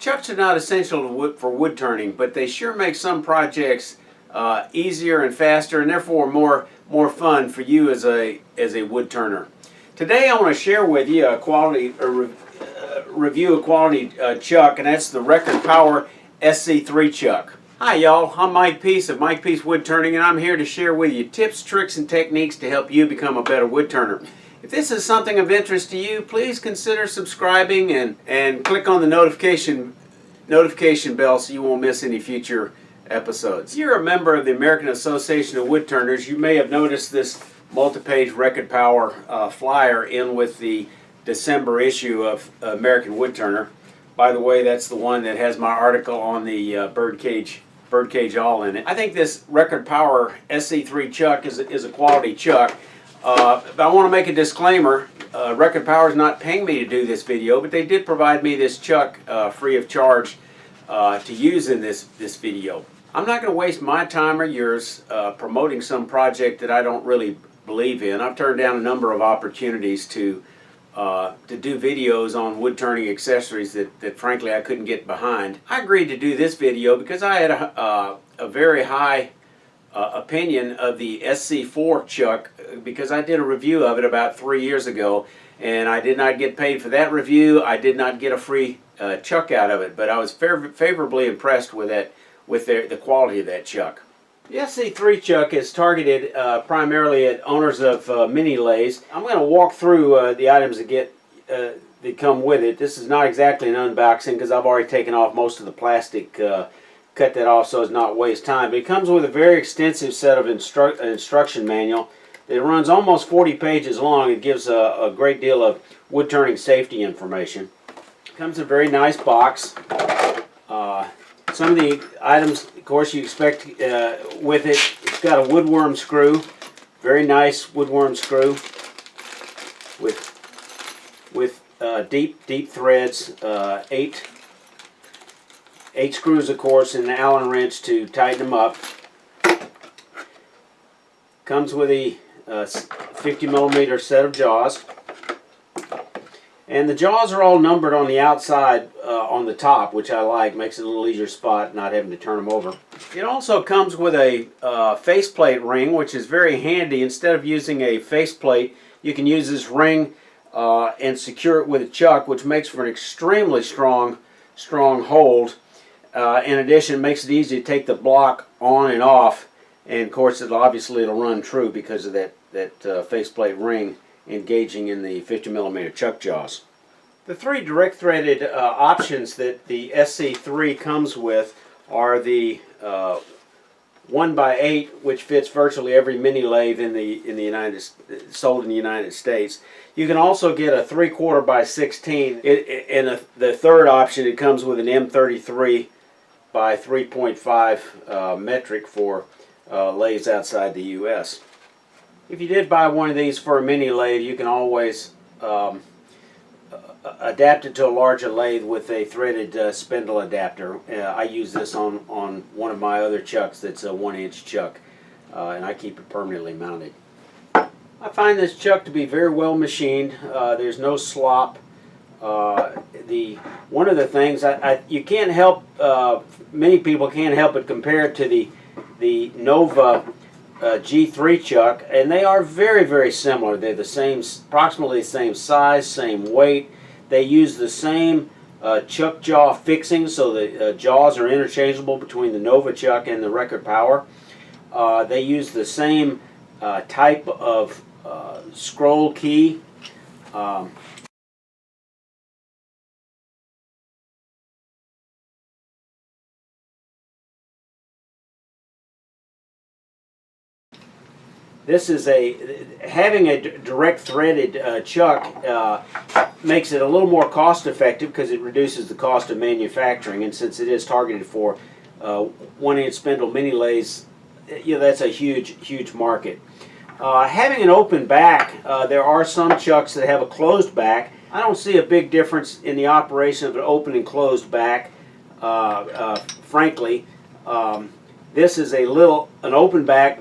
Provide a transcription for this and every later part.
Chucks are not essential for wood turning, but they sure make some projects easier and faster, and therefore more fun for you as a wood turner. Today I want to share with you a review of quality chuck, and that's the Record Power SC3 chuck. Hi y'all, I'm Mike Peace of Mike Peace Wood Turning, and I'm here to share with you tips, tricks, and techniques to help you become a better wood turner. If this is something of interest to you, please consider subscribing and click on the notification bell so you won't miss any future episodes. If you're a member of the American Association of Wood Turners, you may have noticed this multi-page Record Power flyer in with the December issue of American Wood Turner. By the way, that's the one that has my article on the birdcage awl in it. I think this Record Power SC3 chuck is a quality chuck. But I want to make a disclaimer. Record Power is not paying me to do this video, but they did provide me this chuck free of charge to use in this video. I'm not going to waste my time or yours promoting some project that I don't really believe in. I've turned down a number of opportunities to do videos on wood turning accessories that frankly I couldn't get behind. I agreed to do this video because I had a very high opinion of the SC4 chuck, because I did a review of it about 3 years ago, and I did not get paid for that review. I did not get a free chuck out of it, but I was favorably impressed with the quality of that chuck. The SC3 chuck is targeted primarily at owners of mini lathes. I'm going to walk through the items that come with it. This is not exactly an unboxing because I've already taken off most of the plastic, cut that off so as not waste time. But it comes with a very extensive set of instruction manual. It runs almost 40 pages long. It gives a great deal of wood turning safety information. It comes in a very nice box. Some of the items, of course, you expect with it. It's got a woodworm screw, very nice woodworm screw with deep threads, eight screws, of course, and an Allen wrench to tighten them up. Comes with a 50mm set of jaws, and the jaws are all numbered on the outside on the top, which I like. Makes it a little easier spot, not having to turn them over. It also comes with a faceplate ring, which is very handy. Instead of using a faceplate, you can use this ring and secure it with a chuck, which makes for an extremely strong hold. In addition, it makes it easy to take the block on and off, and of course it'll run true because of that faceplate ring engaging in the 50mm chuck jaws. The three direct threaded options that the SC3 comes with are the 1x8, which fits virtually every mini lathe sold in the United States. You can also get a 3/4x16. In the third option, it comes with an M33 by 3.5 metric for lathes outside the U.S. If you did buy one of these for a mini lathe, you can always adapt it to a larger lathe with a threaded spindle adapter. I use this on one of my other chucks that's a 1-inch chuck, and I keep it permanently mounted. I find this chuck to be very well machined. There's no slop. One of the things you can't help, many people can't help but compare it to the Nova G3 chuck, and they are very similar. They're approximately the same size, same weight. They use the same chuck jaw fixing, so the jaws are interchangeable between the Nova chuck and the Record Power. They use the same type of scroll key. This is having a direct threaded chuck makes it a little more cost effective because it reduces the cost of manufacturing, and since it is targeted for 1-inch spindle mini lathes, that's a huge market. Having an open back, there are some chucks that have a closed back. I don't see a big difference in the operation of an open and closed back, frankly. This is an open back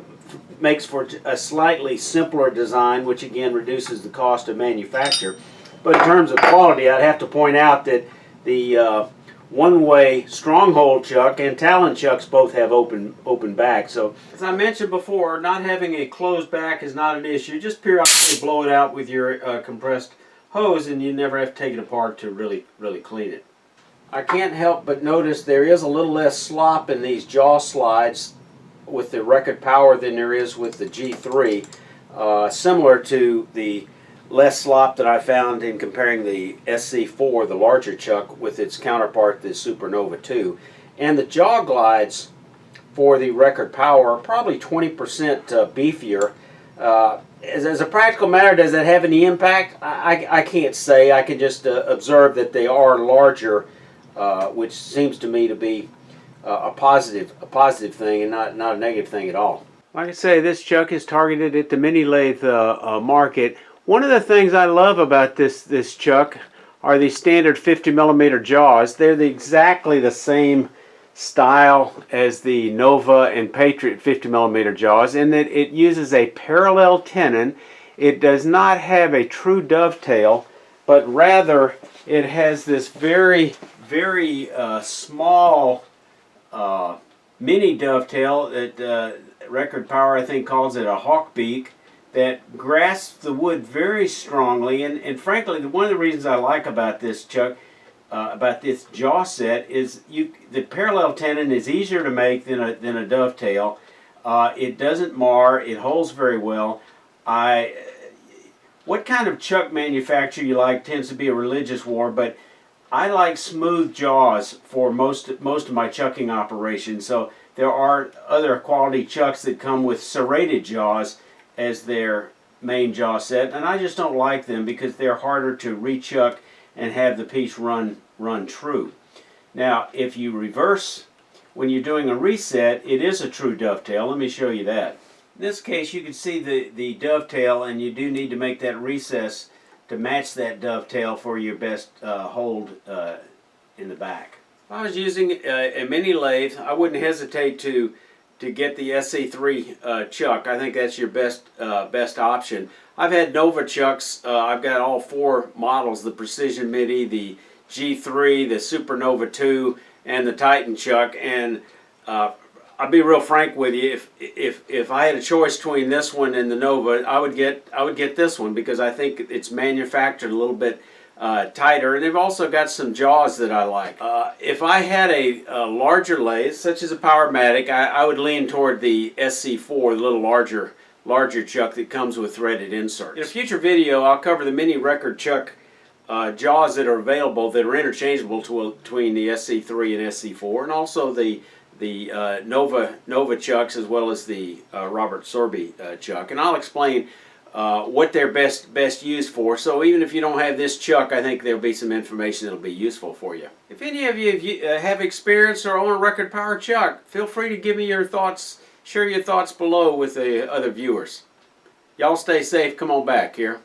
makes for a slightly simpler design, which again reduces the cost of manufacture. But in terms of quality, I'd have to point out that the one-way stronghold chuck, and Talon chucks both have open back. So as I mentioned before, not having a closed back is not an issue. Just periodically blow it out with your compressed hose, and you never have to take it apart to really clean it. I can't help but notice there is a little less slop in these jaw slides with the Record Power than there is with the G3, similar to the less slop that I found in comparing the SC4, the larger chuck, with its counterpart, the Supernova 2. And the jaw glides for the Record Power are probably 20% beefier. As a practical matter, does that have any impact? I can't say. I can just observe that they are larger, which seems to me to be a positive thing and not a negative thing at all. Like I say, this chuck is targeted at the mini lathe market. One of the things I love about this chuck are the standard 50mm jaws. They're exactly the same style as the Nova and Patriot 50mm jaws, in that it uses a parallel tenon. It does not have a true dovetail, but rather it has this very small mini dovetail that Record Power, I think, calls it a hawk beak, that grasps the wood very strongly. And frankly, one of the reasons I like about this chuck, about this jaw set, is the parallel tenon is easier to make than a dovetail. It doesn't mar. It holds very well. What kind of chuck manufacturer you like tends to be a religious war, but I like smooth jaws for most of my chucking operations. So there are other quality chucks that come with serrated jaws as their main jaw set, and I just don't like them because they're harder to rechuck and have the piece run true. Now, if you reverse when you're doing a reset, it is a true dovetail. Let me show you that. In this case, you can see the dovetail, and you do need to make that recess to match that dovetail for your best hold in the back. If I was using a mini lathe, I wouldn't hesitate to get the SC3 chuck. I think that's your best option. I've had Nova chucks. I've got all 4 models: the Precision Midi, the G3, the Supernova 2, and the Titan chuck. And I'll be real frank with you. If I had a choice between this one and the Nova, I would get this one because I think it's manufactured a little bit tighter, and they've also got some jaws that I like. If I had a larger lathe, such as a Powermatic, I would lean toward the SC4, the little larger chuck that comes with threaded inserts. In a future video, I'll cover the mini record chuck jaws that are available that are interchangeable between the SC3 and SC4, and also the Nova chucks, as well as the Robert Sorby chuck. And I'll explain what they're best used for. So even if you don't have this chuck, I think there'll be some information that'll be useful for you. If any of you have experience or own a Record Power chuck, feel free to give me your thoughts, share your thoughts below with the other viewers. Y'all stay safe. Come on back here.